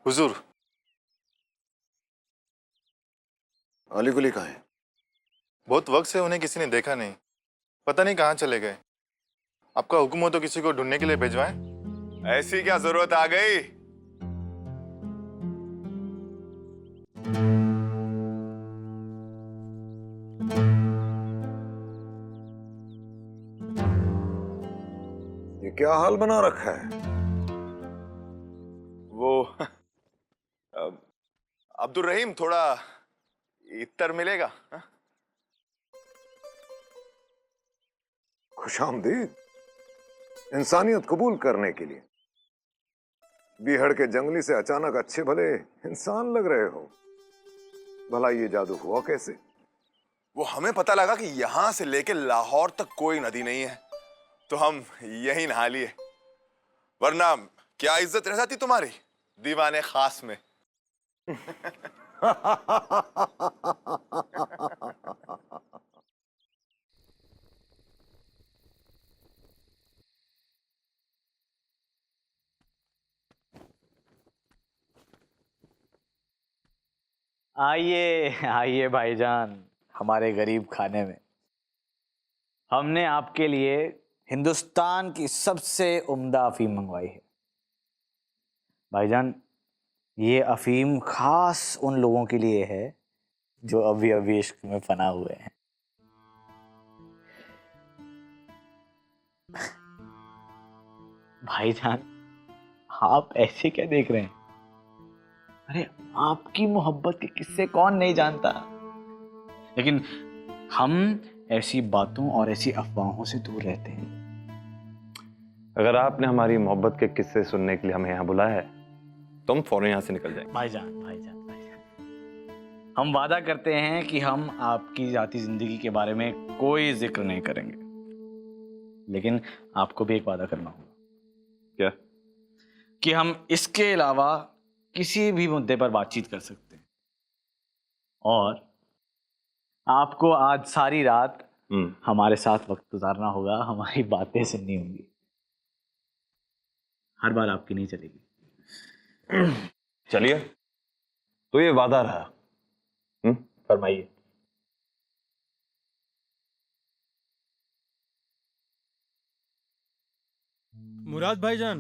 हुजूर। अली कुली कहाँ है? बहुत वक्त से उन्हें किसी ने देखा नहीं, पता नहीं कहाँ चले गए। आपका हुक्म हो तो किसी को ढूंढने के लिए भिजवाएं? ऐसी क्या जरूरत आ गई? ये क्या हाल बना रखा है? वो अब्दुल रहीम, थोड़ा इत्तर मिलेगा? हा? खुशामदीद इंसानियत कबूल करने के लिए। बीहड़ के जंगली से अचानक अच्छे भले इंसान लग रहे हो। भला ये जादू हुआ कैसे? वो हमें पता लगा कि यहां से लेके लाहौर तक कोई नदी नहीं है, तो हम यही नहा लिए। वरना क्या इज्जत रह जाती तुम्हारी दीवाने खास में। आइए आइए भाईजान, हमारे गरीब खाने में। हमने आपके लिए हिंदुस्तान की सबसे उम्दा अफीम मंगवाई है। भाईजान, ये अफीम खास उन लोगों के लिए है जो अभी अभी इश्क में फना हुए हैं। भाईजान, आप ऐसे क्या देख रहे हैं? अरे, आपकी मोहब्बत के किस्से कौन नहीं जानता। लेकिन हम ऐसी बातों और ऐसी अफवाहों से दूर रहते हैं। अगर आपने हमारी मोहब्बत के किस्से सुनने के लिए हमें यहाँ बुलाया है तो हम फौरन यहाँ से निकल जाएंगे। भाईजान, हम वादा करते हैं कि हम आपकी जाती जिंदगी के बारे में कोई जिक्र नहीं करेंगे। लेकिन आपको भी एक वादा करना होगा। क्या? कि हम इसके अलावा किसी भी मुद्दे पर बातचीत कर सकते हैं। और आपको आज सारी रात हमारे साथ वक्त गुजारना होगा, हमारी बातें सुननी होंगी। हर बार आपकी नहीं चलेगी। चलिए, तो ये वादा रहा। फरमाइए। मुराद भाईजान।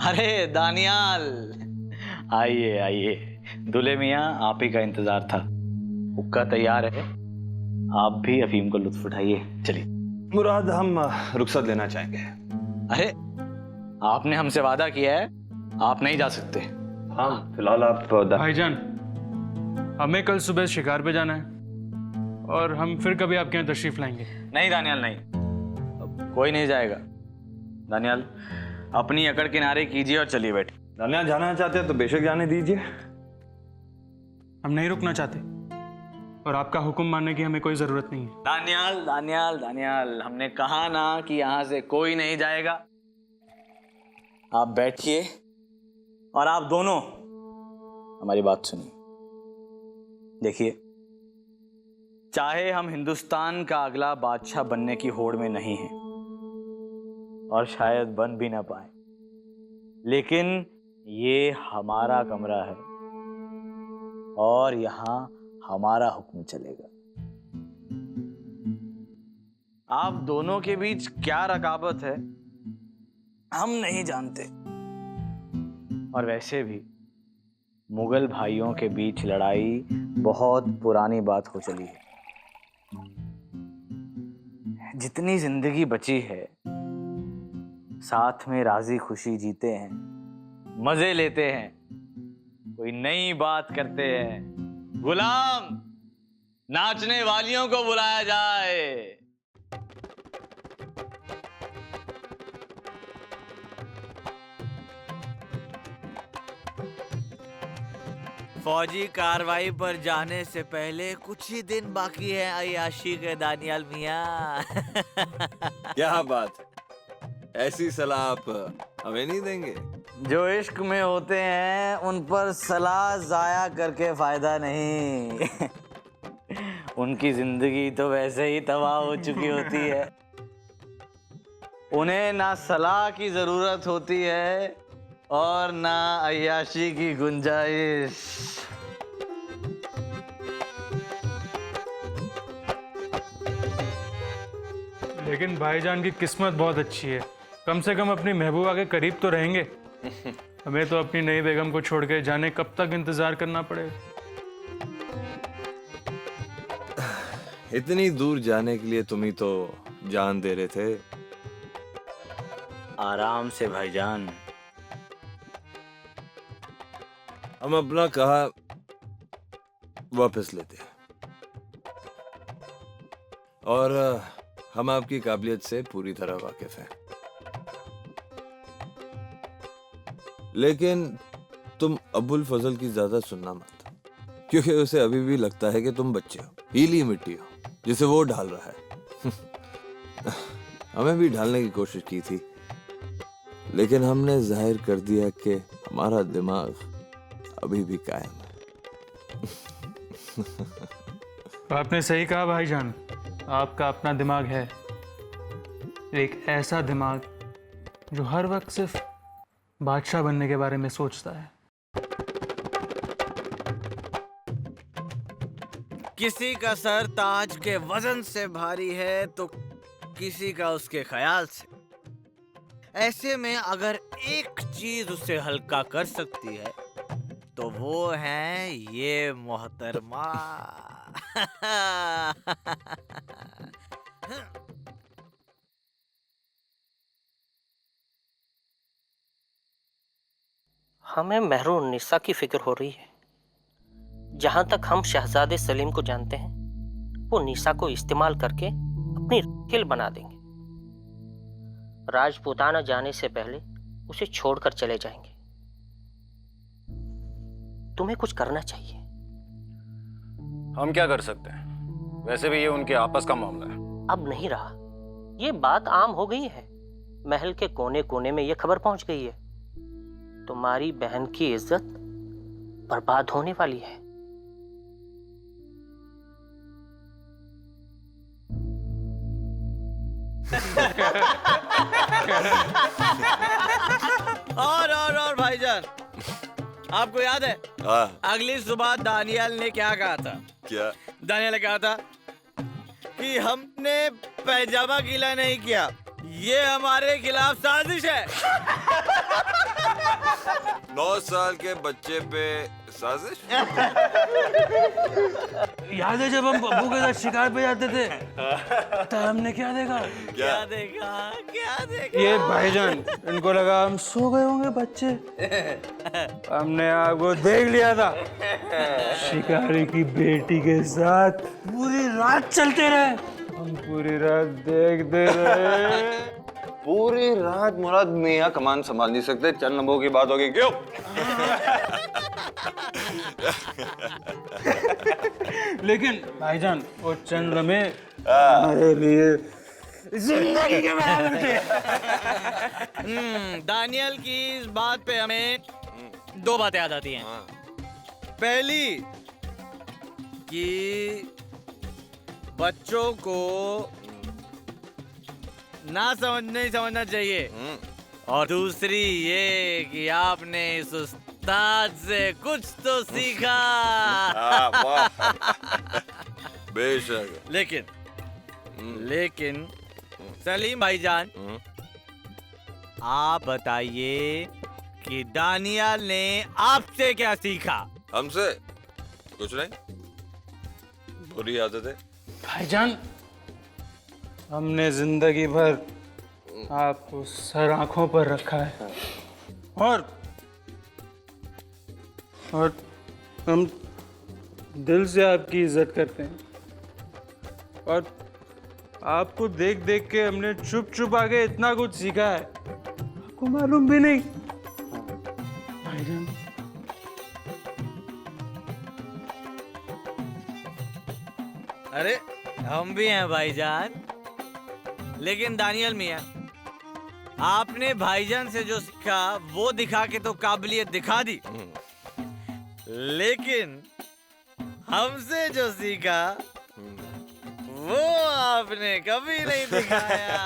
अरे दानियाल, आइए आइए। दूल्हे मियाँ, आप ही का इंतजार था। हुक्का तैयार है, आप भी अफीम को लुत्फ उठाइए। चलिए। मुराद, हम रुखसत लेना चाहेंगे। अरे, आपने हमसे वादा किया है, आप नहीं जा सकते। हाँ, फिलहाल आप भाईजान, हमें कल सुबह शिकार पे जाना है और हम फिर कभी आपके यहाँ तशरीफ लाएंगे। नहीं दानियाल, नहीं, कोई नहीं जाएगा। दानियाल, अपनी अकड़ किनारे कीजिए और चलिए बैठिए। दानियाल जाना चाहते हैं तो बेशक जाने दीजिए। हम नहीं रुकना चाहते और आपका हुक्म मानने की हमें कोई जरूरत नहीं है। दानियाल दानियाल दानियाल, हमने कहा ना कि यहां से कोई नहीं जाएगा। आप बैठिए और आप दोनों हमारी बात सुनिए। देखिए, चाहे हम हिंदुस्तान का अगला बादशाह बनने की होड़ में नहीं हैं और शायद बन भी ना पाए, लेकिन ये हमारा कमरा है और यहां हमारा हुक्म चलेगा। आप दोनों के बीच क्या रकाबत है हम नहीं जानते, और वैसे भी मुगल भाइयों के बीच लड़ाई बहुत पुरानी बात हो चली है। जितनी जिंदगी बची है, साथ में राजी खुशी जीते हैं, मजे लेते हैं, कोई नई बात करते हैं। गुलाम, नाचने वालियों को बुलाया जाए। फौजी कार्रवाई पर जाने से पहले कुछ ही दिन बाकी है अय्याशी के दानियाल मियाँ। क्या बात है, ऐसी सलाह आप हमें नहीं देंगे? जो इश्क में होते हैं उन पर सलाह जाया करके फायदा नहीं। उनकी जिंदगी तो वैसे ही तबाह हो चुकी होती है। उन्हें ना सलाह की जरूरत होती है और ना अय्याशी की गुंजाइश। लेकिन भाईजान की किस्मत बहुत अच्छी है, कम से कम अपनी महबूबा के करीब तो रहेंगे। हमें तो अपनी नई बेगम को छोड़ के जाने कब तक इंतजार करना पड़ेगा। इतनी दूर जाने के लिए तुम ही तो जान दे रहे थे। आराम से भाईजान। हम अपना कहा वापस लेते हैं और हम आपकी काबिलियत से पूरी तरह वाकिफ हैं। लेकिन तुम अबुल फजल की ज्यादा सुनना मत, क्योंकि उसे अभी भी लगता है कि तुम बच्चे हो, गीली मिट्टी हो जिसे वो ढाल रहा है। हमें भी ढालने की कोशिश की थी, लेकिन हमने जाहिर कर दिया कि हमारा दिमाग अभी भी कायम है। आपने सही कहा भाईजान, आपका अपना दिमाग है, एक ऐसा दिमाग जो हर वक्त सिर्फ बादशाह बनने के बारे में सोचता है। किसी का सर ताज के वजन से भारी है तो किसी का उसके ख्याल से। ऐसे में अगर एक चीज उसे हल्का कर सकती है तो वो है ये मोहतरमा। हमें महरुन्निसा की फिक्र हो रही है। जहां तक हम शहजादे सलीम को जानते हैं, वो निसा को इस्तेमाल करके अपनी खेल बना देंगे। राजपूताना जाने से पहले उसे छोड़कर चले जाएंगे। तुम्हें कुछ करना चाहिए। हम क्या कर सकते हैं? वैसे भी ये उनके आपस का मामला है। अब नहीं रहा, ये बात आम हो गई है। महल के कोने कोने में ये खबर पहुंच गई है, तुम्हारी बहन की इज्जत बर्बाद होने वाली है। और भाईजान, आपको याद है हाँ, अगली सुबह दानियल ने क्या कहा था? क्या? दानियल ने कहा था कि हमने पैजामा गीला नहीं किया, ये हमारे खिलाफ साजिश है। 9 साल के बच्चे पे साजिश? याद है जब हम बब्बू के साथ शिकार पे जाते थे तो हमने क्या देखा? क्या देखा? क्या देखा? ये भाईजान, इनको लगा हम सो गए होंगे बच्चे, हमने आपको देख लिया था शिकारी की बेटी के साथ पूरी रात चलते रहे। हम पूरी रात देखते रहे। पूरी रात मुराद मियां कमान संभाल नहीं सकते, चंद लम्बों की बात होगी क्यों? लेकिन भाईजान वो चंद लम्हे हमारे लिए जिंदगी के बराबर थे। दानियल की इस बात पे हमें 2 बातें याद आती हैं। पहली कि बच्चों को ना समझना चाहिए, और दूसरी ये कि आपने इस उस्ताद से कुछ तो सीखा। बेशक। लेकिन सलीम भाईजान, आप बताइए कि दानियल ने आपसे क्या सीखा? हमसे कुछ नहीं, बुरी आदतें। भाईजान, हमने जिंदगी भर आपको सर आंखों पर रखा है और हम दिल से आपकी इज्जत करते हैं, और आपको देख देख के हमने चुप चुप आके इतना कुछ सीखा है, आपको मालूम भी नहीं। भाईजान, अरे हम भी हैं भाईजान। लेकिन दानियल मियां, आपने भाईजान से जो सीखा वो दिखा के तो काबिलियत दिखा दी, लेकिन हमसे जो सीखा वो आपने कभी नहीं दिखाया।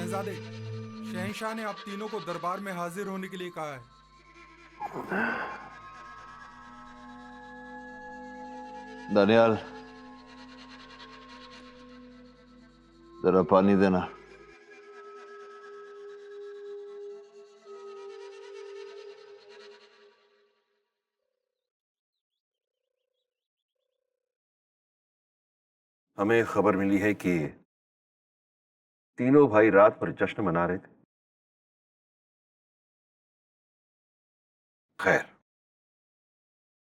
शहजादे, शहंशाह ने आप तीनों को दरबार में हाजिर होने के लिए कहा है। दानियाल, जरा पानी देना। हमें खबर मिली है कि तीनों भाई रात भर जश्न मना रहे थे। खैर,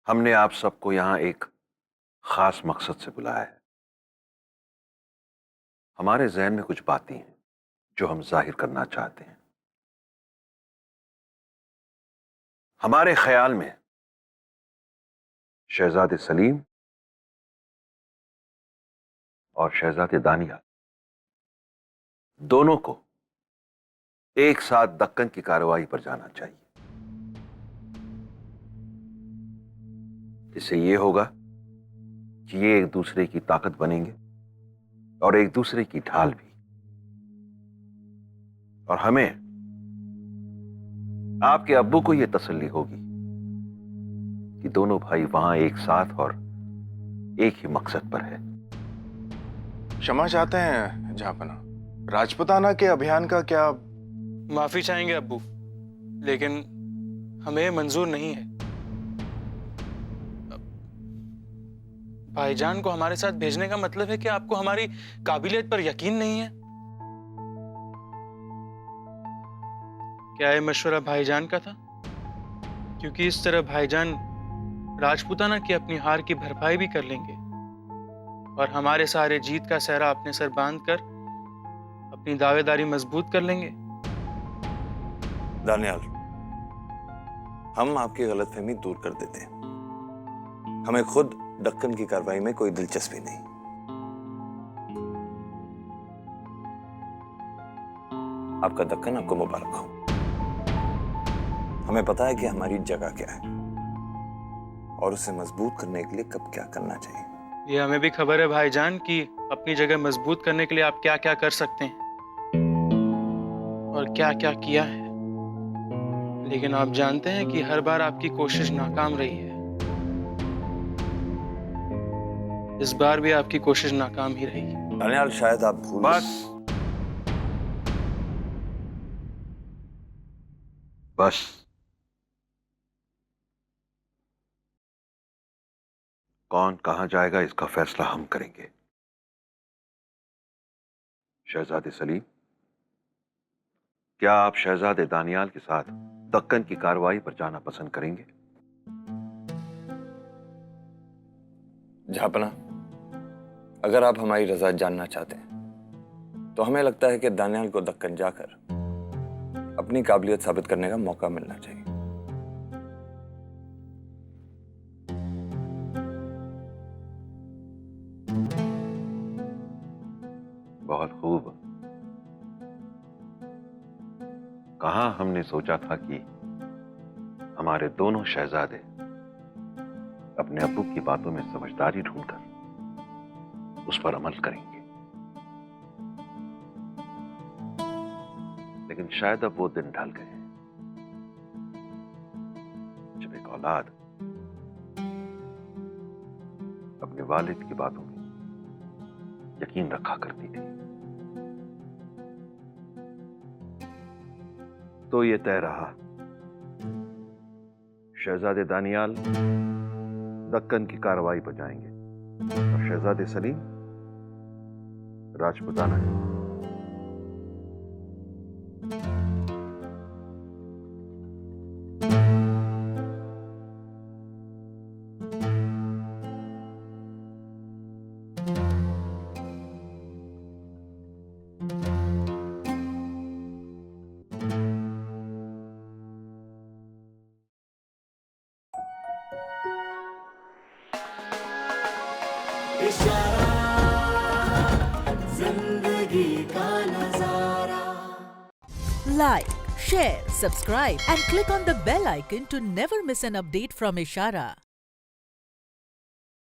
हमने आप सबको यहां एक खास मकसद से बुलाया है। हमारे जहन में कुछ बातें हैं जो हम जाहिर करना चाहते हैं। हमारे ख्याल में शहजादे सलीम और शहजादे दानियाल दोनों को एक साथ दक्कन की कार्रवाई पर जाना चाहिए। इससे यह होगा कि ये एक दूसरे की ताकत बनेंगे और एक दूसरे की ढाल भी। और हमें आपके अब्बू को यह तसल्ली होगी कि दोनों भाई वहां एक साथ और एक ही मकसद पर है। क्षमा चाहते हैं जहांपना, राजपुताना के अभियान का क्या? माफी चाहेंगे अब्बू, लेकिन हमें मंजूर नहीं है। भाईजान को हमारे साथ भेजने का मतलब है कि आपको हमारी काबिलियत पर यकीन नहीं है। क्या ये मशवरा भाईजान का था? क्योंकि इस तरह भाईजान राजपुताना की अपनी हार की भरपाई भी कर लेंगे और हमारे सारे जीत का सहरा अपने सर बांध कर अपनी दावेदारी मजबूत कर लेंगे। दानियाल, हम आपकी गलतफहमी दूर कर देते हैं। हमें खुद दक्कन की कार्रवाई में कोई दिलचस्पी नहीं। आपका दक्कन आपको मुबारक हो। हमें पता है कि हमारी जगह क्या है और उसे मजबूत करने के लिए कब क्या करना चाहिए। ये हमें भी खबर है भाईजान कि अपनी जगह मजबूत करने के लिए आप क्या क्या कर सकते हैं और क्या क्या किया है। लेकिन आप जानते हैं कि हर बार आपकी कोशिश नाकाम रही है। इस बार भी आपकी कोशिश नाकाम ही रही। दानियाल, शायद आप भूल बस कौन कहां जाएगा इसका फैसला हम करेंगे। शहजादे सलीम, क्या आप शहजादे दानियाल के साथ दक्कन की कार्रवाई पर जाना पसंद करेंगे? झापना, अगर आप हमारी रजा जानना चाहते हैं तो हमें लगता है कि दानियाल को दक्कन जाकर अपनी काबिलियत साबित करने का मौका मिलना चाहिए। बहुत खूब। कहां हमने सोचा था कि हमारे दोनों शहजादे अपने अब्बू की बातों में समझदारी ढूंढकर उस पर अमल करेंगे, लेकिन शायद अब वो दिन ढल गए हैं जब एक औलाद अपने वालिद की बातों में यकीन रखा करती थी। तो ये तय रहा, शहजादे दानियाल दक्कन की कार्रवाई पर जाएंगे और शहजादे सलीम राजपुताना है। Like, share, subscribe and click on the bell icon to never miss an update from Ishara.